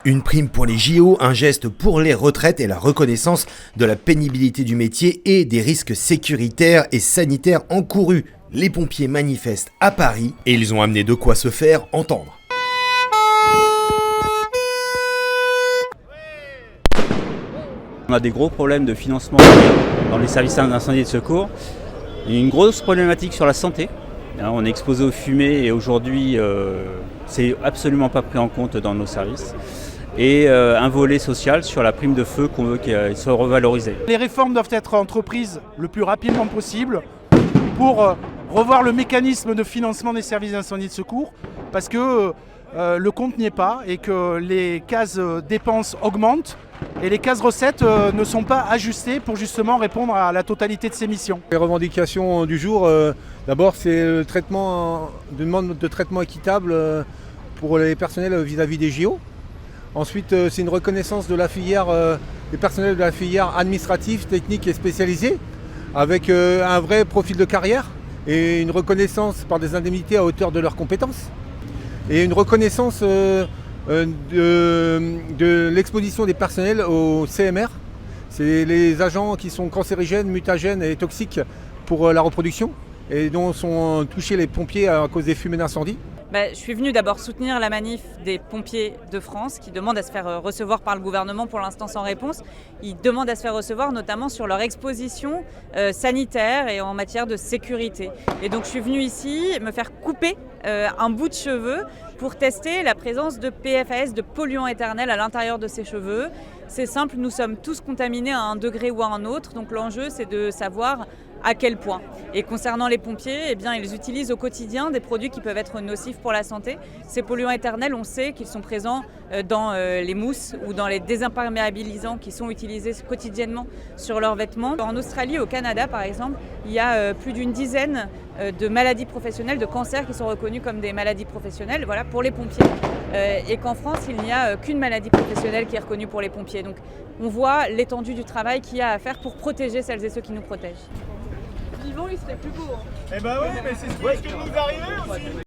Une prime pour les JO, un geste pour les retraites et la reconnaissance de la pénibilité du métier et des risques sécuritaires et sanitaires encourus. Les pompiers manifestent à Paris et ils ont amené de quoi se faire entendre. On a des gros problèmes de financement dans les services d'incendie et de secours. Il y a une grosse problématique sur la santé. On est exposé aux fumées et aujourd'hui, c'est absolument pas pris en compte dans nos services. Et un volet social sur la prime de feu qu'on veut qu'elle soit revalorisée. Les réformes doivent être entreprises le plus rapidement possible pour revoir le mécanisme de financement des services d'incendie et de secours parce que le compte n'y est pas et que les cases dépenses augmentent et les cases recettes ne sont pas ajustées pour justement répondre à la totalité de ces missions. Les revendications du jour, d'abord c'est le traitement, une demande de traitement équitable pour les personnels vis-à-vis des JO. Ensuite, c'est une reconnaissance de la filière, des personnels de la filière administrative, technique et spécialisée, avec un vrai profil de carrière et une reconnaissance par des indemnités à hauteur de leurs compétences. Et une reconnaissance de l'exposition des personnels au CMR. C'est les agents qui sont cancérigènes, mutagènes et toxiques pour la reproduction et dont sont touchés les pompiers à cause des fumées d'incendie. Je suis venue d'abord soutenir la manif des pompiers de France qui demandent à se faire recevoir par le gouvernement, pour l'instant sans réponse. Ils demandent à se faire recevoir notamment sur leur exposition sanitaire et en matière de sécurité. Et donc je suis venue ici me faire couper un bout de cheveu pour tester la présence de PFAS, de polluants éternels à l'intérieur de ces cheveux. C'est simple, nous sommes tous contaminés à un degré ou à un autre, donc l'enjeu c'est de savoir à quel point. Et concernant les pompiers, eh bien, ils utilisent au quotidien des produits qui peuvent être nocifs pour la santé. Ces polluants éternels, on sait qu'ils sont présents dans les mousses ou dans les désimperméabilisants qui sont utilisés quotidiennement sur leurs vêtements. En Australie, au Canada par exemple, il y a plus d'une dizaine de maladies professionnelles, de cancers qui sont reconnus comme des maladies professionnelles, voilà, pour les pompiers. Et qu'en France, il n'y a qu'une maladie professionnelle qui est reconnue pour les pompiers. Donc on voit l'étendue du travail qu'il y a à faire pour protéger celles et ceux qui nous protègent. Vivant, il serait plus beau. Eh ben oui, mais c'est ce qui nous arrive aussi.